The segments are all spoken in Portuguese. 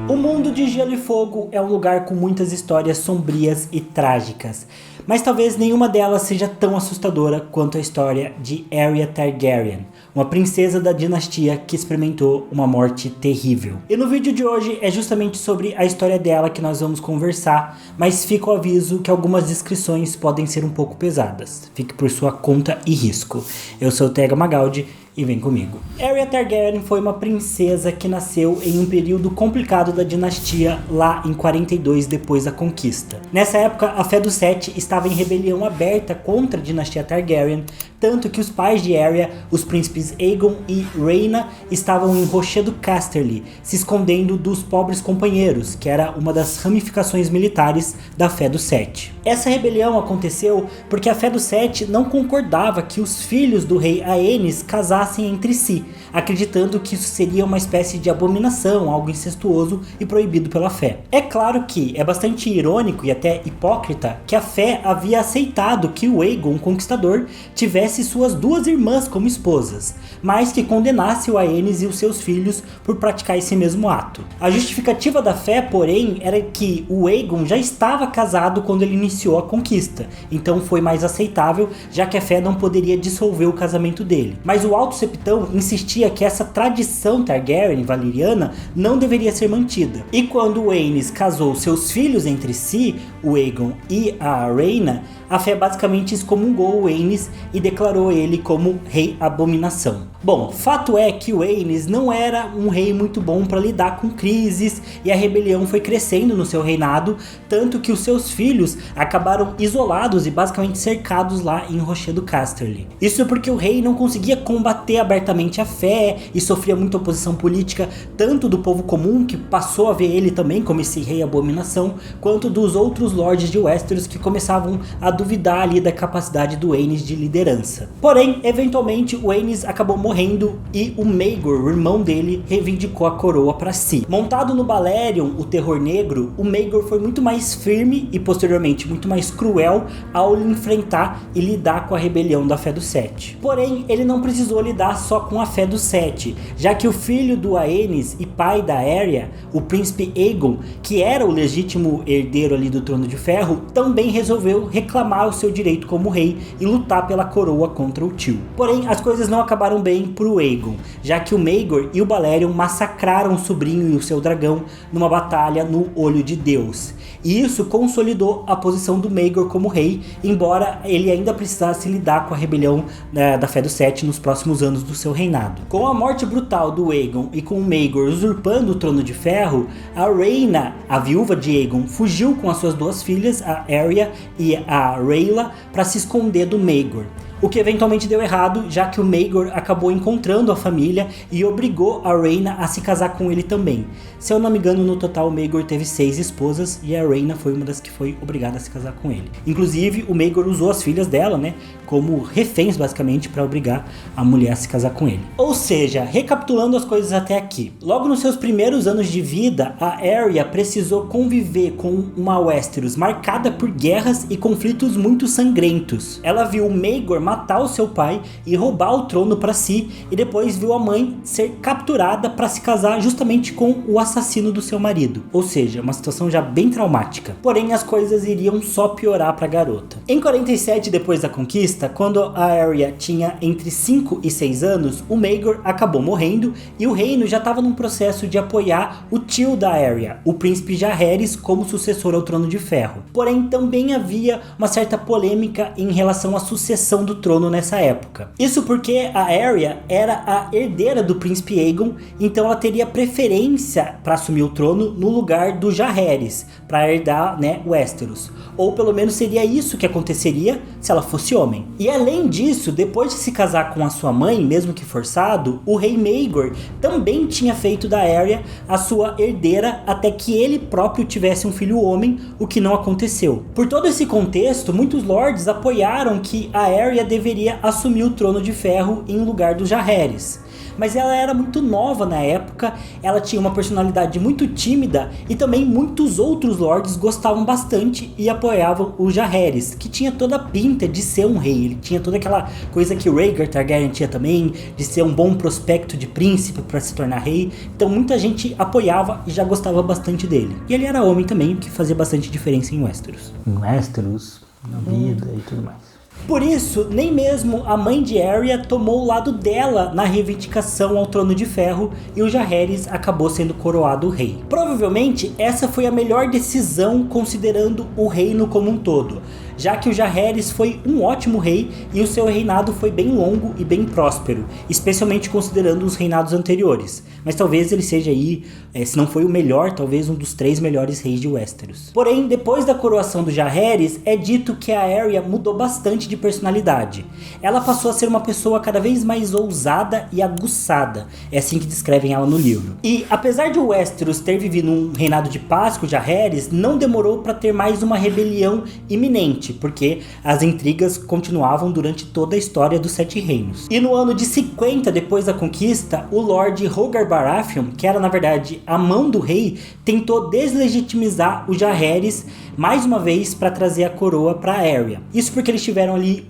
O mundo de Gelo e Fogo é um lugar com muitas histórias sombrias e trágicas, mas talvez nenhuma delas seja tão assustadora quanto a história de Arya Targaryen, uma princesa da dinastia que experimentou uma morte terrível. E no vídeo de hoje é justamente sobre a história dela que nós vamos conversar, mas fica o aviso que algumas descrições podem ser um pouco pesadas. Fique por sua conta e risco. Eu sou o Tega Magaldi e vem comigo. Arya Targaryen foi uma princesa que nasceu em um período complicado da dinastia lá em 42 depois da conquista. Nessa época, a Fé dos Sete estava em rebelião aberta contra a dinastia Targaryen, tanto que os pais de Arya, os príncipes Aegon e Rhaena, estavam em Rochedo Casterly, se escondendo dos pobres companheiros, que era uma das ramificações militares da Fé dos Sete. Essa rebelião aconteceu porque a Fé dos Sete não concordava que os filhos do rei Aenys casassem entre si, acreditando que isso seria uma espécie de abominação, algo incestuoso e proibido pela fé. É claro que é bastante irônico e até hipócrita que a fé havia aceitado que o Aegon, o Conquistador, tivesse suas duas irmãs como esposas, mas que condenasse o Aenys e os seus filhos por praticar esse mesmo ato. A justificativa da fé, porém, era que o Aegon já estava casado quando ele iniciou a conquista, então foi mais aceitável, já que a fé não poderia dissolver o casamento dele. Mas o Alto Septão insistia que essa tradição Targaryen valeriana não deveria ser mantida. E quando o Aenys casou seus filhos entre si, o Aegon e a Rhaena, a fé basicamente excomungou o Aenys e declarou ele como rei abominação. Bom, fato é que o Aenys não era um rei muito bom para lidar com crises e a rebelião foi crescendo no seu reinado, tanto que os seus filhos acabaram isolados e basicamente cercados lá em Rochedo Casterly. Isso porque o rei não conseguia combater abertamente a fé e sofria muita oposição política, tanto do povo comum, que passou a ver ele também como esse rei abominação, quanto dos outros lordes de Westeros que começavam a duvidar ali da capacidade do Aenys de liderança. Porém, eventualmente o Aenys acabou morrendo e o Maegor, o irmão dele, reivindicou a coroa para si. Montado no Balerion, o Terror Negro, o Maegor foi muito mais firme e posteriormente muito mais cruel ao enfrentar e lidar com a rebelião da Fé dos Sete. Porém, ele não precisou lidar só com a Fé dos Sete, já que o filho do Aenys e pai da Arya, o príncipe Aegon, que era o legítimo herdeiro ali do Trono de Ferro, também resolveu reclamar o seu direito como rei e lutar pela coroa contra o tio. Porém, as coisas não acabaram bem pro Aegon, já que o Maegor e o Balerion massacraram o sobrinho e o seu dragão numa batalha no Olho de Deus. E isso consolidou a posição do Maegor como rei, embora ele ainda precisasse lidar com a rebelião da Fé dos Sete nos próximos anos do seu reinado. Com a morte brutal do Aegon e com o Maegor usurpando o Trono de Ferro, a Rhaena, a viúva de Aegon, fugiu com as suas duas filhas, a Arya e a Rhaella, para se esconder do Maegor. O que eventualmente deu errado, já que o Maegor acabou encontrando a família e obrigou a Rhaena a se casar com ele também. Se eu não me engano, no total o Maegor teve 6 esposas e a Rhaena foi uma das que foi obrigada a se casar com ele. Inclusive, o Maegor usou as filhas dela, como reféns basicamente para obrigar a mulher a se casar com ele. Ou seja, recapitulando as coisas até aqui, logo nos seus primeiros anos de vida, a Arya precisou conviver com uma Westeros marcada por guerras e conflitos muito sangrentos. Ela viu o Maegor matar o seu pai e roubar o trono para si, e depois viu a mãe ser capturada para se casar justamente com o assassino do seu marido. Ou seja, uma situação já bem traumática. Porém, as coisas iriam só piorar para a garota. Em 47 depois da conquista, quando a Arya tinha entre 5 e 6 anos, o Maegor acabou morrendo e o reino já estava num processo de apoiar o tio da Arya, o príncipe Jaehaerys, como sucessor ao Trono de Ferro. Porém, também havia uma certa polêmica em relação à sucessão do trono nessa época. Isso porque a Arya era a herdeira do príncipe Aegon, então ela teria preferência para assumir o trono no lugar do Jaehaerys, para herdar, Westeros. Ou pelo menos seria isso que aconteceria se ela fosse homem. E além disso, depois de se casar com a sua mãe, mesmo que forçado, o rei Maegor também tinha feito da Arya a sua herdeira até que ele próprio tivesse um filho homem, o que não aconteceu. Por todo esse contexto, muitos lords apoiaram que a Arya deveria assumir o Trono de Ferro em lugar do Jaehaerys. mas ela era muito nova na época, ela tinha uma personalidade muito tímida e também muitos outros lords gostavam bastante e apoiavam o Jaehaerys, que tinha toda a pinta de ser um rei. Ele tinha toda aquela coisa que Rhaegar Targaryen tinha também, de ser um bom prospecto de príncipe para se tornar rei. Então muita gente apoiava e já gostava bastante dele. E ele era homem também, o que fazia bastante diferença em Westeros. Na vida e tudo mais. Por isso, nem mesmo a mãe de Arya tomou o lado dela na reivindicação ao Trono de Ferro e o Jaehaerys acabou sendo coroado rei. Provavelmente, essa foi a melhor decisão considerando o reino como um todo, já que o Jaehaerys foi um ótimo rei e o seu reinado foi bem longo e bem próspero, especialmente considerando os reinados anteriores. Mas talvez ele seja aí, se não foi o melhor, talvez um dos 3 melhores reis de Westeros. Porém, depois da coroação do Jaehaerys, é dito que a Arya mudou bastante de personalidade. Ela passou a ser uma pessoa cada vez mais ousada e aguçada, é assim que descrevem ela no livro. E apesar de Westeros ter vivido um reinado de paz com o Jaehaerys, não demorou para ter mais uma rebelião iminente, porque as intrigas continuavam durante toda a história dos 7 reinos. E no ano de 50 depois da conquista, o Lord Rhaegar Baratheon, que era na verdade a mão do rei, tentou deslegitimizar o Jaehaerys mais uma vez para trazer a coroa para Arya. Isso porque eles tiveram ali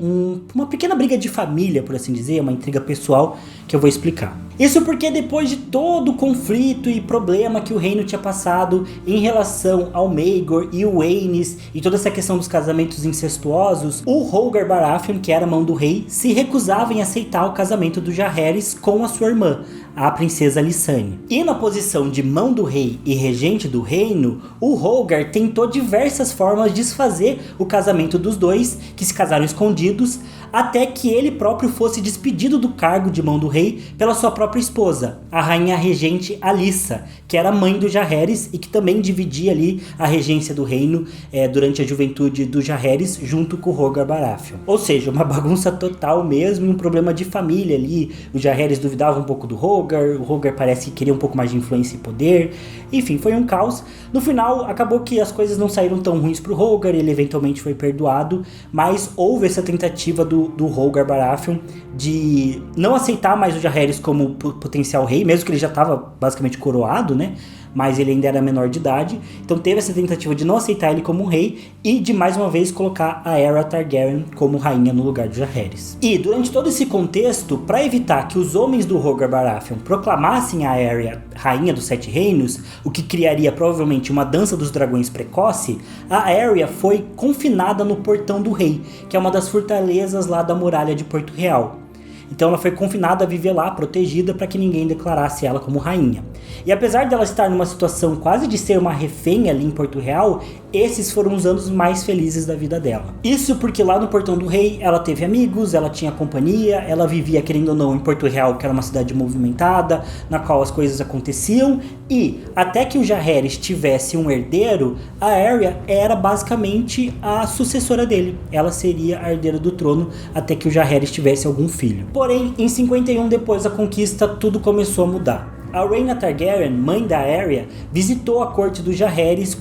uma pequena briga de família, por assim dizer, uma intriga pessoal que eu vou explicar. Isso porque depois de todo o conflito e problema que o reino tinha passado em relação ao Maegor e o Rhaenys e toda essa questão dos casamentos incestuosos, o Rhaegar Baratheon, que era a mão do rei, se recusava em aceitar o casamento do Jaehaerys com a sua irmã, a princesa Lysane. E na posição de mão do rei e regente do reino, o Rhaegar tentou diversas formas de desfazer o casamento dos dois, que se casaram escondidos, até que ele próprio fosse despedido do cargo de mão do rei pela sua própria esposa, a rainha regente Alyssa, que era mãe do Jaehaerys e que também dividia ali a regência do reino durante a juventude do Jaehaerys junto com o Rhaegar Baratheon. Ou seja, uma bagunça total mesmo e um problema de família ali. O Jaehaerys duvidava um pouco do Rhaegar, o Rhaegar parece que queria um pouco mais de influência e poder. Enfim, foi um caos. No final, acabou que as coisas não saíram tão ruins pro Rhaegar, ele eventualmente foi perdoado, mas houve essa tentativa do Rhaegar Baratheon de não aceitar mais o Jaehaerys como potencial rei, mesmo que ele já estava basicamente coroado, né? Mas ele ainda era menor de idade, então teve essa tentativa de não aceitar ele como rei e de mais uma vez colocar a Aerya Targaryen como rainha no lugar de Jaehaerys. E durante todo esse contexto, para evitar que os homens do Rhaegar Baratheon proclamassem a Aerya rainha dos 7 reinos, o que criaria provavelmente uma dança dos dragões precoce, a Aerya foi confinada no Portão do Rei, que é uma das fortalezas lá da muralha de Porto Real. Então ela foi confinada a viver lá, protegida, para que ninguém declarasse ela como rainha. E apesar dela estar numa situação quase de ser uma refém ali em Porto Real, esses foram os anos mais felizes da vida dela. Isso porque lá no Portão do Rei ela teve amigos, ela tinha companhia, ela vivia, querendo ou não, em Porto Real, que era uma cidade movimentada, na qual as coisas aconteciam, e até que o Jaehaerys tivesse um herdeiro, a Arya era basicamente a sucessora dele. Ela seria a herdeira do trono até que o Jaehaerys tivesse algum filho. Porém, em 51 depois da conquista, tudo começou a mudar. A Rhaena Targaryen, mãe da Arya, visitou a corte do Jaehaerys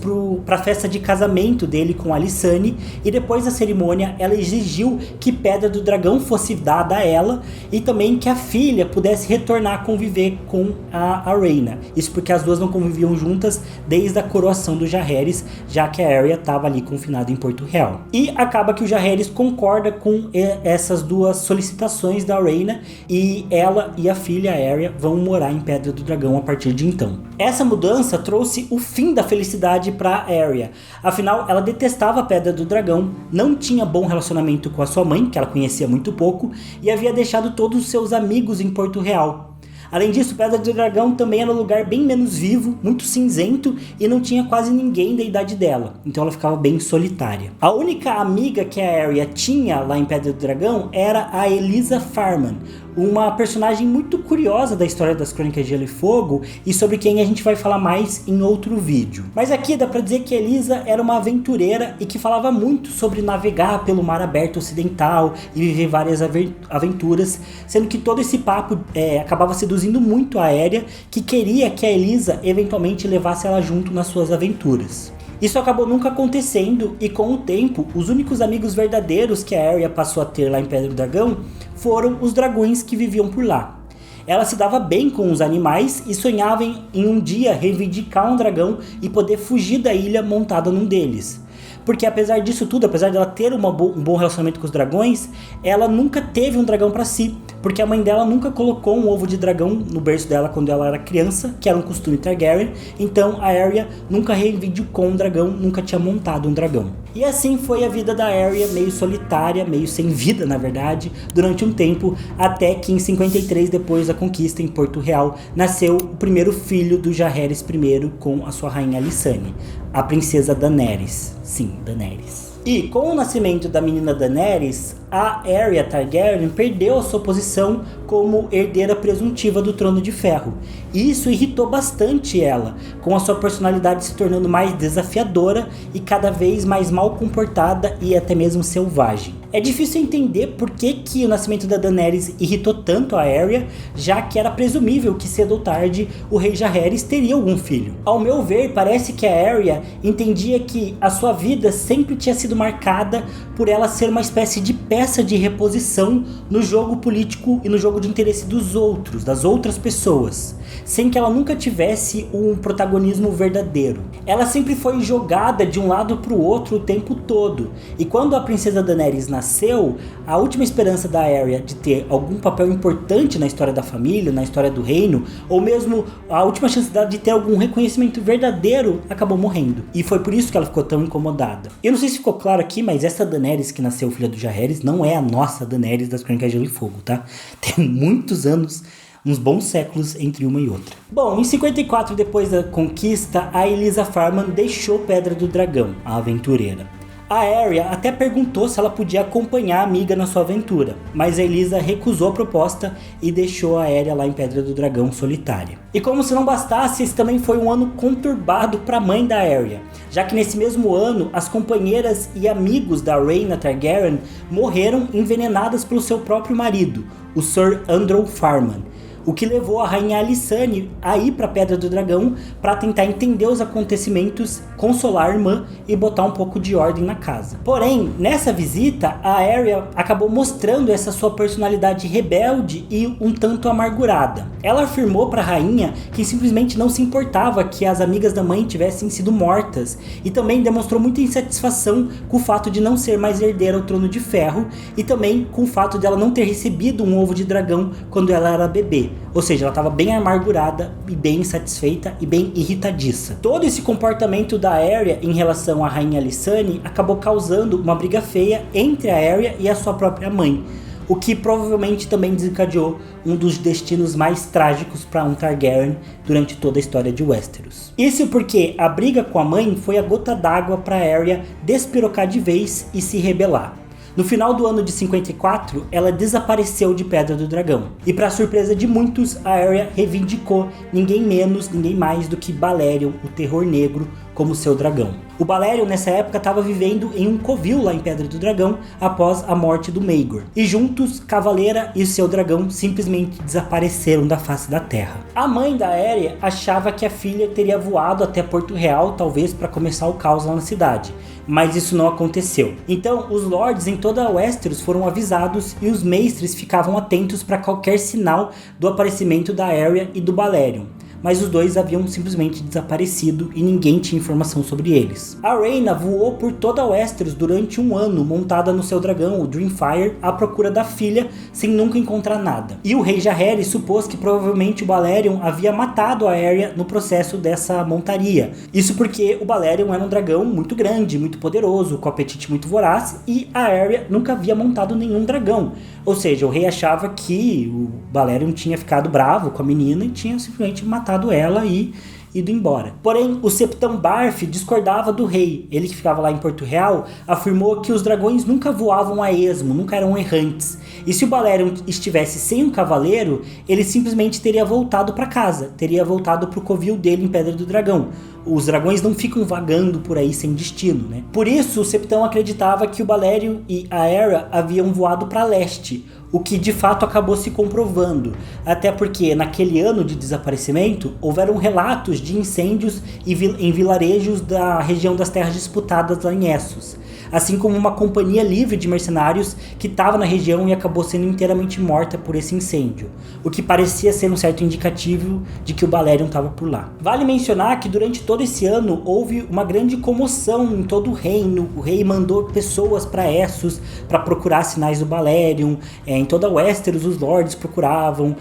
para a festa de casamento dele com a Lysane, e depois da cerimônia ela exigiu que Pedra do Dragão fosse dada a ela e também que a filha pudesse retornar a conviver com a Rhaena. Isso porque as duas não conviviam juntas desde a coroação do Jaehaerys, já que a Arya estava ali confinada em Porto Real. E acaba que o Jaehaerys concorda com essas duas solicitações da Rhaena e ela e a filha, a Arya, vão morar em Pedra do Dragão a partir de então. Essa mudança trouxe o fim da felicidade para Arya. Afinal, ela detestava a Pedra do Dragão, não tinha bom relacionamento com a sua mãe, que ela conhecia muito pouco, e havia deixado todos os seus amigos em Porto Real. Além disso, Pedra do Dragão também era um lugar bem menos vivo, muito cinzento, e não tinha quase ninguém da idade dela, então ela ficava bem solitária. A única amiga que a Arya tinha lá em Pedra do Dragão era a Elisa Farman, uma personagem muito curiosa da história das Crônicas de Gelo e Fogo e sobre quem a gente vai falar mais em outro vídeo. Mas aqui dá pra dizer que a Elisa era uma aventureira e que falava muito sobre navegar pelo mar aberto ocidental e viver várias aventuras, sendo que todo esse papo acabava seduzindo muito a Arya, que queria que a Elisa eventualmente levasse ela junto nas suas aventuras. Isso acabou nunca acontecendo e com o tempo, os únicos amigos verdadeiros que a Arya passou a ter lá em Pedra do Dragão foram os dragões que viviam por lá. Ela se dava bem com os animais e sonhava em um dia reivindicar um dragão e poder fugir da ilha montada num deles. Porque apesar disso tudo, apesar dela ter um bom relacionamento com os dragões, ela nunca teve um dragão pra si. Porque a mãe dela nunca colocou um ovo de dragão no berço dela quando ela era criança, que era um costume Targaryen. Então a Arya nunca reivindicou um dragão, nunca tinha montado um dragão. E assim foi a vida da Arya, meio solitária, meio sem vida na verdade, durante um tempo, até que em 53, depois da conquista em Porto Real, nasceu o primeiro filho do Jaehaerys I com a sua rainha Alysanne, a princesa Daenerys. Sim, Daenerys. E com o nascimento da menina Daenerys, a Arya Targaryen perdeu a sua posição como herdeira presuntiva do Trono de Ferro. E isso irritou bastante ela, com a sua personalidade se tornando mais desafiadora e cada vez mais mal comportada e até mesmo selvagem. É difícil entender por que o nascimento da Daenerys irritou tanto a Arya, já que era presumível que cedo ou tarde o rei Jaehaerys teria algum filho. Ao meu ver, parece que a Arya entendia que a sua vida sempre tinha sido marcada por ela ser uma espécie de peça de reposição no jogo político e no jogo de interesse dos outros, das outras pessoas, sem que ela nunca tivesse um protagonismo verdadeiro. Ela sempre foi jogada de um lado para o outro o tempo todo, e quando a princesa Daenerys nasceu, a última esperança da Arya de ter algum papel importante na história da família, na história do reino, ou mesmo a última chance dela de ter algum reconhecimento verdadeiro, acabou morrendo. E foi por isso que ela ficou tão incomodada. Eu não sei se ficou claro aqui, mas essa Daenerys que nasceu filha do Jaehaerys não é a nossa Daenerys das Crônicas de Gelo e Fogo, tá? Tem muitos anos, uns bons séculos entre uma e outra. Bom, em 54, depois da conquista, a Elisa Farman deixou Pedra do Dragão, a aventureira. A Arya até perguntou se ela podia acompanhar a amiga na sua aventura, mas a Elisa recusou a proposta e deixou a Arya lá em Pedra do Dragão solitária. E como se não bastasse, esse também foi um ano conturbado para a mãe da Arya, já que nesse mesmo ano as companheiras e amigos da Rhaena Targaryen morreram envenenadas pelo seu próprio marido, o Sir Andrew Farman. O que levou a rainha Alysanne a ir para a Pedra do Dragão para tentar entender os acontecimentos, consolar a irmã e botar um pouco de ordem na casa. Porém, nessa visita, a Arya acabou mostrando essa sua personalidade rebelde e um tanto amargurada. Ela afirmou para a rainha que simplesmente não se importava que as amigas da mãe tivessem sido mortas e também demonstrou muita insatisfação com o fato de não ser mais herdeira ao Trono de Ferro e também com o fato de ela não ter recebido um ovo de dragão quando ela era bebê. Ou seja, ela estava bem amargurada e bem insatisfeita e bem irritadiça. Todo esse comportamento da Arya em relação à rainha Alysanne acabou causando uma briga feia entre a Arya e a sua própria mãe, o que provavelmente também desencadeou um dos destinos mais trágicos para um Targaryen durante toda a história de Westeros. Isso porque a briga com a mãe foi a gota d'água para a Arya despirocar de vez e se rebelar. No final do ano de 54, ela desapareceu de Pedra do Dragão. E para surpresa de muitos, a Arya reivindicou ninguém menos, ninguém mais do que Balerion, o Terror Negro, como seu dragão. O Balerion nessa época estava vivendo em um covil lá em Pedra do Dragão após a morte do Maegor. E juntos, Cavaleira e seu dragão simplesmente desapareceram da face da terra. A mãe da Arya achava que a filha teria voado até Porto Real, talvez para começar o caos lá na cidade. Mas isso não aconteceu. Então, os lords em toda a Westeros foram avisados e os mestres ficavam atentos para qualquer sinal do aparecimento da Arya e do Balerion. Mas os dois haviam simplesmente desaparecido e ninguém tinha informação sobre eles. A Rhaena voou por toda a Westeros durante um ano, montada no seu dragão, o Dreamfire, à procura da filha, sem nunca encontrar nada. E o rei Jaehaerys supôs que provavelmente o Balerion havia matado a Arya no processo dessa montaria. Isso porque o Balerion era um dragão muito grande, muito poderoso, com apetite muito voraz, e a Arya nunca havia montado nenhum dragão. Ou seja, o rei achava que o Balerion tinha ficado bravo com a menina e tinha simplesmente matado ela e ido embora. Porém, o Septão Barf discordava do rei. Ele que ficava lá em Porto Real afirmou que os dragões nunca voavam a esmo, nunca eram errantes. E se o Balerion estivesse sem um cavaleiro, ele simplesmente teria voltado para casa, teria voltado para o covil dele em Pedra do Dragão. Os dragões não ficam vagando por aí sem destino, né? Por isso, o Septão acreditava que o Balerion e a Arya haviam voado para leste, o que de fato acabou se comprovando, até porque naquele ano de desaparecimento houveram relatos de incêndios em vilarejos da região das Terras Disputadas lá em Essos. assim como uma companhia livre de mercenários que estava na região e acabou sendo inteiramente morta por esse incêndio, o que parecia ser um certo indicativo de que o Balerion estava por lá. Vale mencionar que durante todo esse ano houve uma grande comoção em todo o reino. O rei mandou pessoas para Essos para procurar sinais do Balerion. Em toda Westeros os lords procuravam,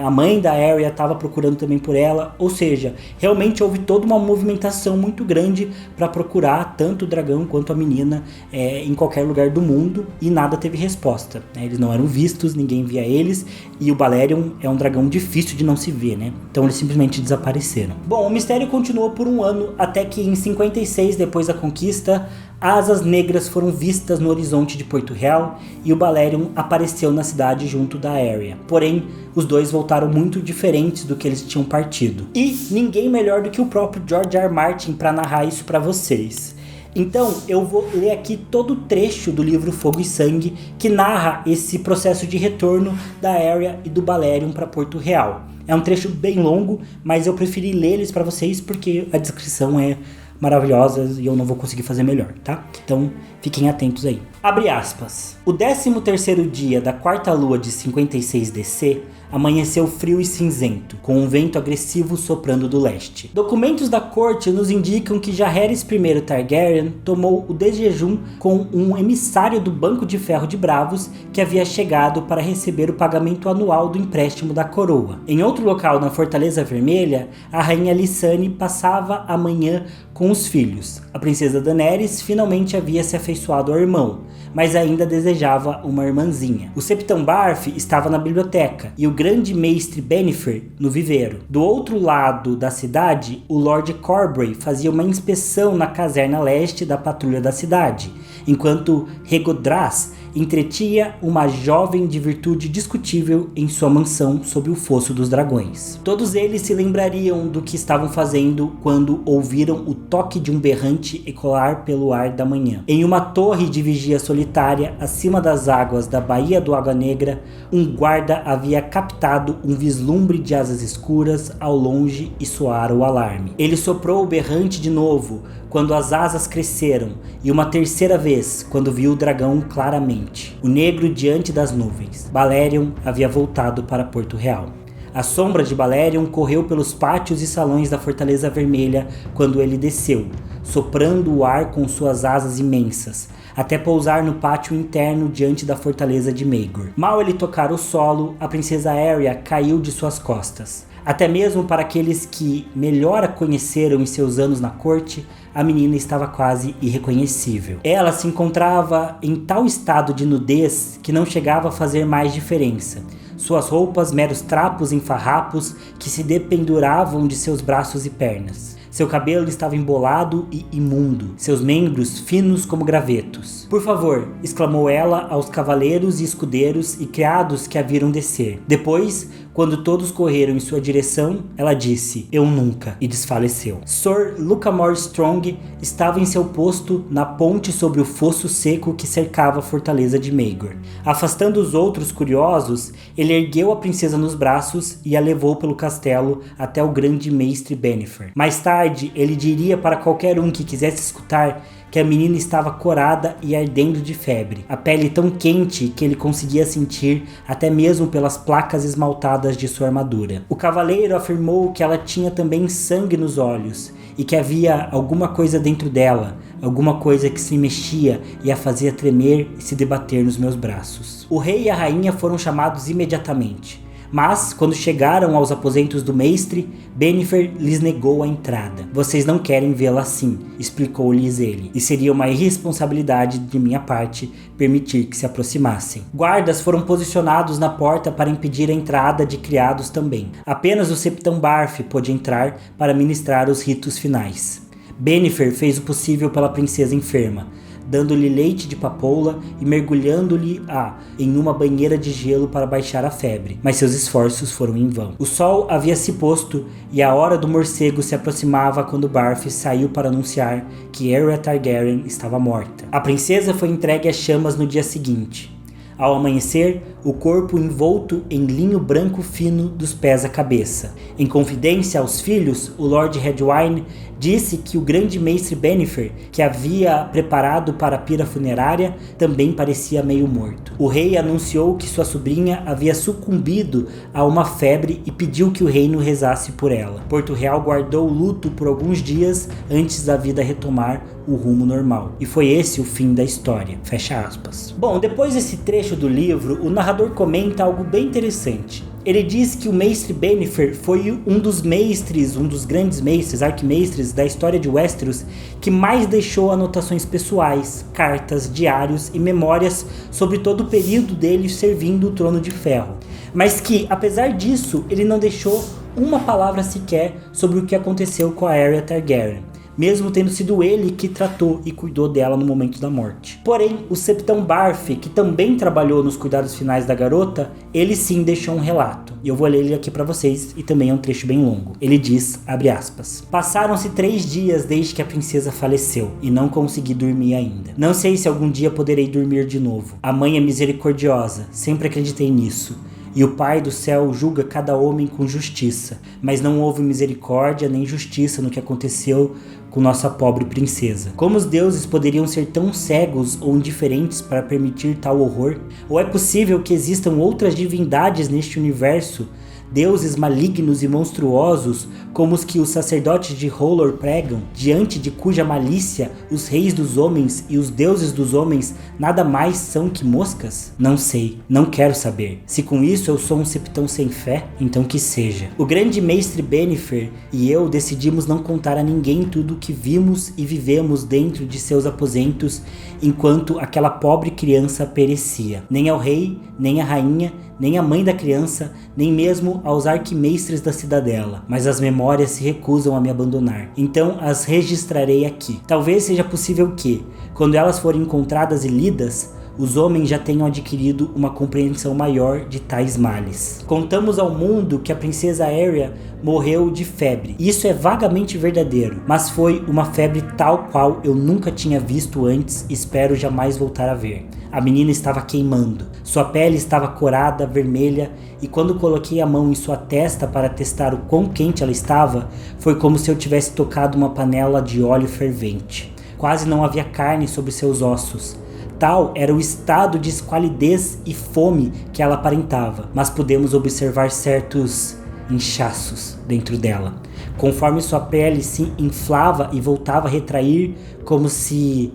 a mãe da Arya estava procurando também por ela, ou seja, realmente houve toda uma movimentação muito grande para procurar tanto o dragão quanto a menina em qualquer lugar do mundo, e nada teve resposta, né? Eles não eram vistos, ninguém via eles, e o Balerion é um dragão difícil de não se ver, né? Então eles simplesmente desapareceram. Bom, o mistério continuou por um ano, até que em 56, depois da conquista, asas negras foram vistas no horizonte de Porto Real e o Balerion apareceu na cidade junto da Arya. Porém, os dois voltaram muito diferentes do que eles tinham partido. E ninguém melhor do que o próprio George R. R. Martin para narrar isso para vocês. Então, eu vou ler aqui todo o trecho do livro Fogo e Sangue que narra esse processo de retorno da Arya e do Balerion para Porto Real. É um trecho bem longo, mas eu preferi ler eles para vocês porque a descrição é maravilhosa e eu não vou conseguir fazer melhor, tá? Então, fiquem atentos aí. Abre aspas. O 13º dia da quarta lua de 56 DC amanheceu frio e cinzento, com um vento agressivo soprando do leste. Documentos da corte nos indicam que Jaehaerys I Targaryen tomou o desjejum com um emissário do Banco de Ferro de Bravos que havia chegado para receber o pagamento anual do empréstimo da coroa. Em outro local na Fortaleza Vermelha, a rainha Lysane passava a manhã com os filhos. A princesa Daenerys finalmente havia se afeiçoado ao irmão, mas ainda desejava uma irmãzinha. O Septão Barf estava na biblioteca e o grande mestre Bennifer no viveiro. Do outro lado da cidade, o Lord Corbray fazia uma inspeção na caserna leste da patrulha da cidade, enquanto Regodras entretinha uma jovem de virtude discutível em sua mansão sob o fosso dos dragões. Todos eles se lembrariam do que estavam fazendo quando ouviram o toque de um berrante ecoar pelo ar da manhã. Em uma torre de vigia solitária, acima das águas da Baía do Água Negra, um guarda havia captado um vislumbre de asas escuras ao longe e soara o alarme. Ele soprou o berrante de novo, quando as asas cresceram, e uma terceira vez, quando viu o dragão claramente, o negro diante das nuvens. Balerion havia voltado para Porto Real. A sombra de Balerion correu pelos pátios e salões da Fortaleza Vermelha quando ele desceu, soprando o ar com suas asas imensas, até pousar no pátio interno diante da fortaleza de Maegor. Mal ele tocar o solo, a princesa Arya caiu de suas costas. Até mesmo para aqueles que melhor a conheceram em seus anos na corte, a menina estava quase irreconhecível. Ela se encontrava em tal estado de nudez que não chegava a fazer mais diferença. Suas roupas meros trapos em farrapos que se dependuravam de seus braços e pernas. Seu cabelo estava embolado e imundo, seus membros finos como gravetos. "Por favor", exclamou ela aos cavaleiros e escudeiros e criados que a viram descer. Depois, quando todos correram em sua direção, ela disse, "Eu nunca", e desfaleceu. Sir Lucamore Strong estava em seu posto na ponte sobre o fosso seco que cercava a fortaleza de Maegor. Afastando os outros curiosos, ele ergueu a princesa nos braços e a levou pelo castelo até o grande mestre Bennifer. Mais tarde, ele diria para qualquer um que quisesse escutar que a menina estava corada e ardendo de febre, a pele tão quente que ele conseguia sentir até mesmo pelas placas esmaltadas de sua armadura. O cavaleiro afirmou que ela tinha também sangue nos olhos e que havia alguma coisa dentro dela, alguma coisa que se mexia e a fazia tremer e se debater nos meus braços. O rei e a rainha foram chamados imediatamente. Mas, quando chegaram aos aposentos do mestre, Bennifer lhes negou a entrada. "Vocês não querem vê-la assim", explicou-lhes ele, "e seria uma irresponsabilidade de minha parte permitir que se aproximassem." Guardas foram posicionados na porta para impedir a entrada de criados também. Apenas o Septão Barf pôde entrar para ministrar os ritos finais. Bennifer fez o possível pela princesa enferma, dando-lhe leite de papoula e mergulhando-lhe em uma banheira de gelo para baixar a febre, mas seus esforços foram em vão. O sol havia se posto e a hora do morcego se aproximava quando Barf saiu para anunciar que Arya Targaryen estava morta. A princesa foi entregue às chamas no dia seguinte. Ao amanhecer, o corpo envolto em linho branco fino dos pés à cabeça. Em confidência aos filhos, o Lord Redwyne disse que o grande mestre Bennifer, que havia preparado para a pira funerária, também parecia meio morto. O rei anunciou que sua sobrinha havia sucumbido a uma febre e pediu que o reino rezasse por ela. Porto Real guardou o luto por alguns dias antes da vida retomar o rumo normal. E foi esse o fim da história. Fecha aspas. Bom, depois desse trecho do livro, o narrador comenta algo bem interessante. Ele diz que o mestre Bennifer foi um dos grandes mestres, arquimestres da história de Westeros que mais deixou anotações pessoais, cartas, diários e memórias sobre todo o período dele servindo o Trono de Ferro. Mas que, apesar disso, ele não deixou uma palavra sequer sobre o que aconteceu com a Arya Targaryen, mesmo tendo sido ele que tratou e cuidou dela no momento da morte. Porém, o Septão Barf, que também trabalhou nos cuidados finais da garota, ele sim deixou um relato. E eu vou ler ele aqui pra vocês, e também é um trecho bem longo. Ele diz, abre aspas, passaram-se 3 dias desde que a princesa faleceu, e não consegui dormir ainda. Não sei se algum dia poderei dormir de novo. A mãe é misericordiosa, sempre acreditei nisso. E o Pai do céu julga cada homem com justiça, mas não houve misericórdia nem justiça no que aconteceu com nossa pobre princesa. Como os deuses poderiam ser tão cegos ou indiferentes para permitir tal horror? Ou é possível que existam outras divindades neste universo, deuses malignos e monstruosos, como os que os sacerdotes de R'hllor pregam, diante de cuja malícia os reis dos homens e os deuses dos homens nada mais são que moscas? Não sei, não quero saber. Se com isso eu sou um septão sem fé, então que seja. O grande mestre Bennifer e eu decidimos não contar a ninguém tudo o que vimos e vivemos dentro de seus aposentos enquanto aquela pobre criança perecia. Nem ao rei, nem à rainha, nem à mãe da criança, nem mesmo aos arquimestres da cidadela, mas as memórias se recusam a me abandonar. Então as registrarei aqui. Talvez seja possível que, quando elas forem encontradas e lidas, os homens já tenham adquirido uma compreensão maior de tais males. Contamos ao mundo que a princesa Arya morreu de febre. Isso é vagamente verdadeiro, mas foi uma febre tal qual eu nunca tinha visto antes e espero jamais voltar a ver. A menina estava queimando, sua pele estava corada, vermelha, e quando coloquei a mão em sua testa para testar o quão quente ela estava, foi como se eu tivesse tocado uma panela de óleo fervente. Quase não havia carne sobre seus ossos. Tal era o estado de esqualidez e fome que ela aparentava, mas podemos observar certos inchaços dentro dela, conforme sua pele se inflava e voltava a retrair, como se...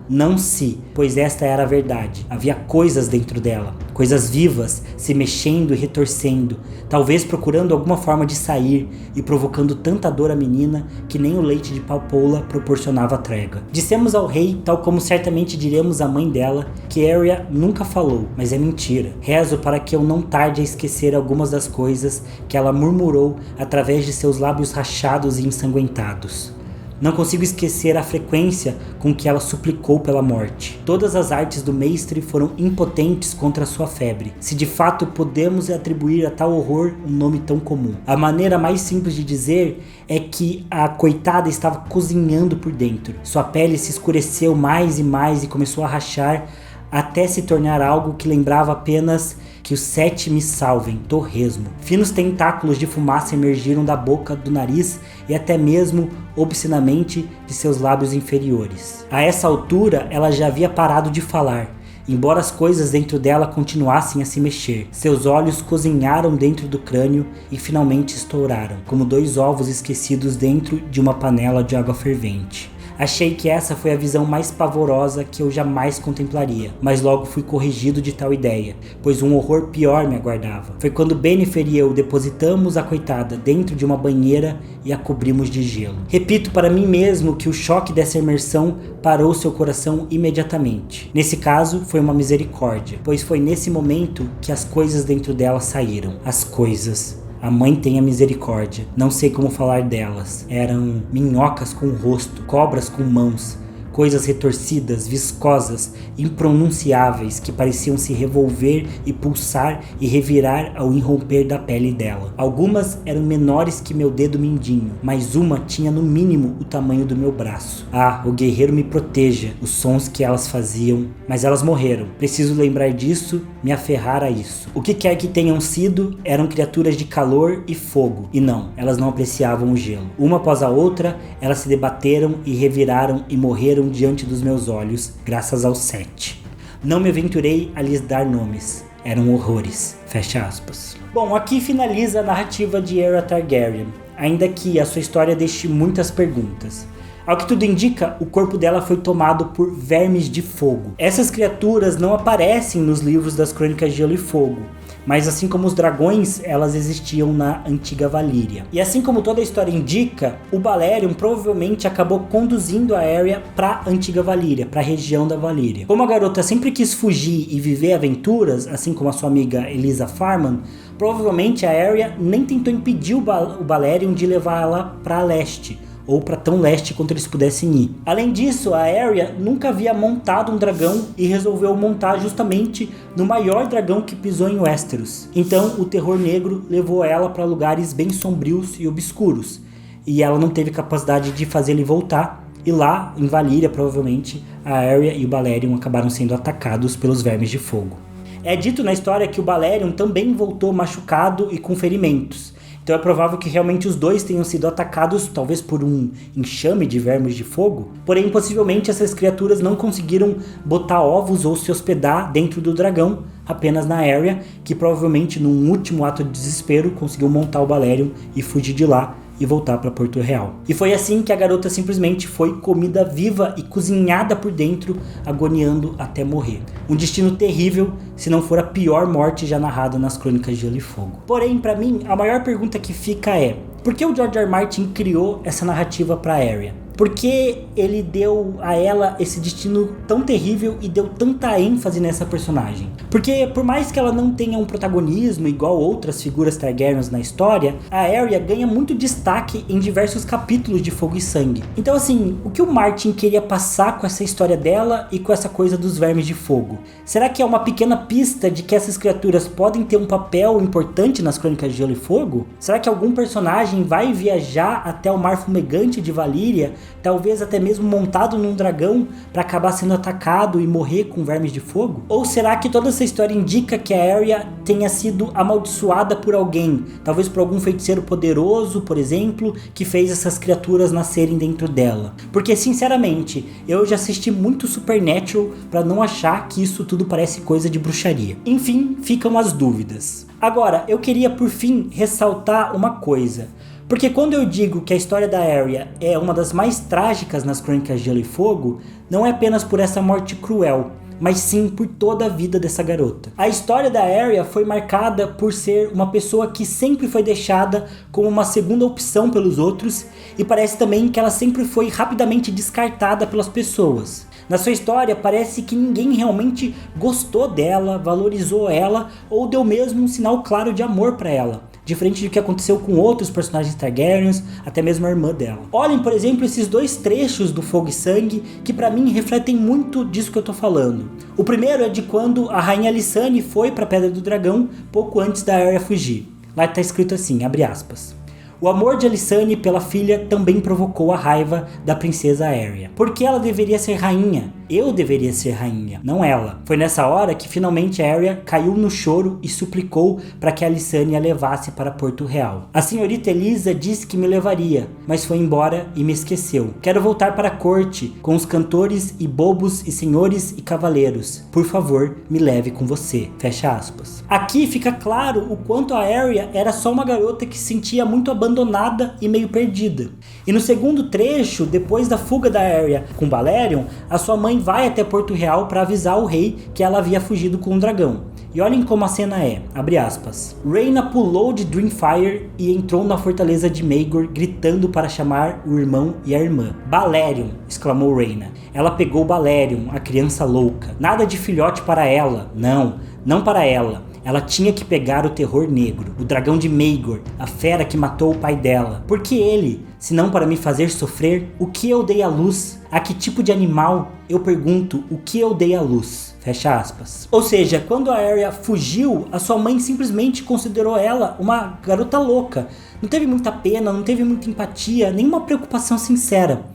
Não se, pois esta era a verdade. Havia coisas dentro dela, coisas vivas, se mexendo e retorcendo, talvez procurando alguma forma de sair e provocando tanta dor à menina que nem o leite de papoula proporcionava trégua. Dissemos ao rei, tal como certamente diremos à mãe dela, que Arya nunca falou, mas é mentira. Rezo para que eu não tarde a esquecer algumas das coisas que ela murmurou através de seus lábios rachados e ensanguentados. Não consigo esquecer a frequência com que ela suplicou pela morte. Todas as artes do mestre foram impotentes contra sua febre, se de fato podemos atribuir a tal horror um nome tão comum. A maneira mais simples de dizer é que a coitada estava cozinhando por dentro. Sua pele se escureceu mais e mais e começou a rachar até se tornar algo que lembrava apenas que os 7 me salvem, torresmo. Finos tentáculos de fumaça emergiram da boca, do nariz e até mesmo, obscenamente, de seus lábios inferiores. A essa altura, ela já havia parado de falar, embora as coisas dentro dela continuassem a se mexer. Seus olhos cozinharam dentro do crânio e finalmente estouraram, como 2 ovos esquecidos dentro de uma panela de água fervente. Achei que essa foi a visão mais pavorosa que eu jamais contemplaria, mas logo fui corrigido de tal ideia, pois um horror pior me aguardava. Foi quando Bennifer e eu depositamos a coitada dentro de uma banheira e a cobrimos de gelo. Repito para mim mesmo que o choque dessa imersão parou seu coração imediatamente. Nesse caso, foi uma misericórdia, pois foi nesse momento que as coisas dentro dela saíram. As coisas... A mãe tenha misericórdia, não sei como falar delas. Eram minhocas com rosto, cobras com mãos, coisas retorcidas, viscosas, impronunciáveis, que pareciam se revolver e pulsar e revirar ao irromper da pele dela. Algumas eram menores que meu dedo mindinho, mas uma tinha no mínimo o tamanho do meu braço. Ah, o guerreiro me proteja, os sons que elas faziam, mas elas morreram. Preciso lembrar disso, me aferrar a isso. O que quer que tenham sido, eram criaturas de calor e fogo, e não, elas não apreciavam o gelo. Uma após a outra, elas se debateram e reviraram e morreram diante dos meus olhos, graças ao Sete. Não me aventurei a lhes dar nomes. Eram horrores. Fecha aspas. Bom, aqui finaliza a narrativa de Aeria Targaryen, ainda que a sua história deixe muitas perguntas. Ao que tudo indica, o corpo dela foi tomado por vermes de fogo. Essas criaturas não aparecem nos livros das Crônicas de Gelo e Fogo, mas assim como os dragões, elas existiam na antiga Valíria. E assim como toda a história indica, o Balerion provavelmente acabou conduzindo a Aeria para a antiga Valíria, para a região da Valíria. Como a garota sempre quis fugir e viver aventuras, assim como a sua amiga Elisa Farman, provavelmente a Aeria nem tentou impedir o Balerion de levar ela para leste, ou para tão leste quanto eles pudessem ir. Além disso, a Aeria nunca havia montado um dragão e resolveu montar justamente no maior dragão que pisou em Westeros. Então o terror negro levou ela para lugares bem sombrios e obscuros, e ela não teve capacidade de fazer ele voltar, e lá em Valíria provavelmente a Aeria e o Balerion acabaram sendo atacados pelos vermes de fogo. É dito na história que o Balerion também voltou machucado e com ferimentos. Então é provável que realmente os dois tenham sido atacados, talvez por um enxame de vermes de fogo. Porém, possivelmente essas criaturas não conseguiram botar ovos ou se hospedar dentro do dragão, apenas na Aeria, que provavelmente num último ato de desespero conseguiu montar o Balerion e fugir de lá e voltar para Porto Real. E foi assim que a garota simplesmente foi comida viva e cozinhada por dentro, agoniando até morrer. Um destino terrível, se não for a pior morte já narrada nas Crônicas de Gelo e Fogo. Porém, para mim, a maior pergunta que fica é: por que o George R. R. Martin criou essa narrativa para Aeria? Por que ele deu a ela esse destino tão terrível e deu tanta ênfase nessa personagem? Porque por mais que ela não tenha um protagonismo igual outras figuras Targaryens na história, a Aeria ganha muito destaque em diversos capítulos de Fogo e Sangue. Então assim, o que o Martin queria passar com essa história dela e com essa coisa dos vermes de fogo? Será que é uma pequena pista de que essas criaturas podem ter um papel importante nas Crônicas de Gelo e Fogo? Será que algum personagem vai viajar até o Mar Fumegante de Valíria, talvez até mesmo montado num dragão, para acabar sendo atacado e morrer com vermes de fogo? Ou será que toda essa história indica que a Aeria tenha sido amaldiçoada por alguém, talvez por algum feiticeiro poderoso, por exemplo, que fez essas criaturas nascerem dentro dela? Porque sinceramente, eu já assisti muito Supernatural para não achar que isso tudo parece coisa de bruxaria. Enfim, ficam as dúvidas. Agora, eu queria por fim ressaltar uma coisa. Porque quando eu digo que a história da Aeria é uma das mais trágicas nas Crônicas de Gelo e Fogo, não é apenas por essa morte cruel, mas sim por toda a vida dessa garota. A história da Aeria foi marcada por ser uma pessoa que sempre foi deixada como uma segunda opção pelos outros, e parece também que ela sempre foi rapidamente descartada pelas pessoas. Na sua história, parece que ninguém realmente gostou dela, valorizou ela, ou deu mesmo um sinal claro de amor para ela. Diferente do que aconteceu com outros personagens Targaryens, até mesmo a irmã dela. Olhem, por exemplo, esses dois trechos do Fogo e Sangue, que pra mim refletem muito disso que eu tô falando. O primeiro é de quando a rainha Alysanne foi pra Pedra do Dragão, pouco antes da Aeria fugir. Lá tá escrito assim, abre aspas: o amor de Alysanne pela filha também provocou a raiva da princesa Aeria. Porque ela deveria ser rainha. Eu deveria ser rainha, não ela. Foi nessa hora que finalmente a Aeria caiu no choro e suplicou para que Alysanne a levasse para Porto Real. A senhorita Elisa disse que me levaria, mas foi embora e me esqueceu. Quero voltar para a corte, com os cantores e bobos e senhores e cavaleiros. Por favor, me leve com você. Fecha aspas. Aqui fica claro o quanto a Aeria era só uma garota que se sentia muito abandonada e meio perdida. E no segundo trecho, depois da fuga da Aeria com Balerion, a sua mãe vai até Porto Real para avisar o rei que ela havia fugido com um dragão. E olhem como a cena é, abre aspas. Rhaena pulou de Dreamfire e entrou na fortaleza de Maegor, gritando para chamar o irmão e a irmã. Balerion, exclamou Rhaena. Ela pegou Balerion, a criança louca. Nada de filhote para ela, não para ela. Ela tinha que pegar o terror negro, o dragão de Maegor, a fera que matou o pai dela. Porque ele, senão para me fazer sofrer? O que eu dei à luz? A que tipo de animal? Eu pergunto, o que eu dei à luz? Fecha aspas. Ou seja, quando a Arya fugiu, a sua mãe simplesmente considerou ela uma garota louca. Não teve muita pena, não teve muita empatia, nenhuma preocupação sincera.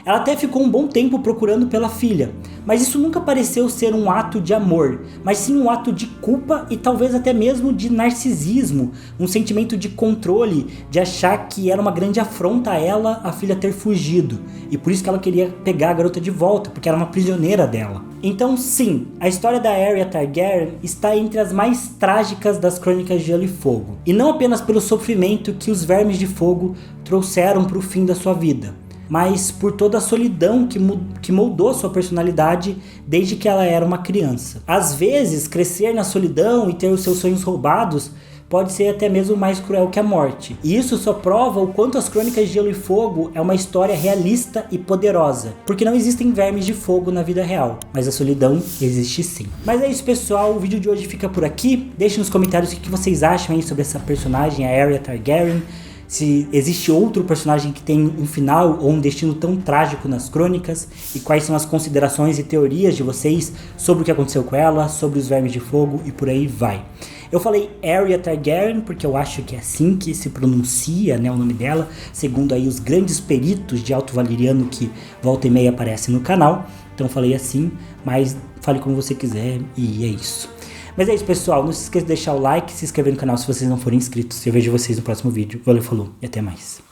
Ela até ficou um bom tempo procurando pela filha, mas isso nunca pareceu ser um ato de amor, mas sim um ato de culpa e talvez até mesmo de narcisismo, um sentimento de controle, de achar que era uma grande afronta a ela, a filha ter fugido, e por isso que ela queria pegar a garota de volta, porque era uma prisioneira dela. Então sim, a história da Arya Targaryen está entre as mais trágicas das Crônicas de Gelo e Fogo, e não apenas pelo sofrimento que os Vermes de Fogo trouxeram para o fim da sua vida, mas por toda a solidão que moldou sua personalidade desde que ela era uma criança. Às vezes, crescer na solidão e ter os seus sonhos roubados pode ser até mesmo mais cruel que a morte. E isso só prova o quanto as Crônicas de Gelo e Fogo é uma história realista e poderosa, porque não existem vermes de fogo na vida real, mas a solidão existe sim. Mas é isso, pessoal, o vídeo de hoje fica por aqui. Deixem nos comentários o que vocês acham aí sobre essa personagem, a Arya Targaryen. Se existe outro personagem que tem um final ou um destino tão trágico nas crônicas, e quais são as considerações e teorias de vocês sobre o que aconteceu com ela, sobre os Vermes de Fogo e por aí vai. Eu falei Arya Targaryen porque eu acho que é assim que se pronuncia, né, o nome dela, segundo aí os grandes peritos de Alto Valyriano que volta e meia aparecem no canal. Então eu falei assim, mas fale como você quiser e é isso. Mas é isso, pessoal, não se esqueça de deixar o like, se inscrever no canal se vocês não forem inscritos. Eu vejo vocês no próximo vídeo. Valeu, falou e até mais.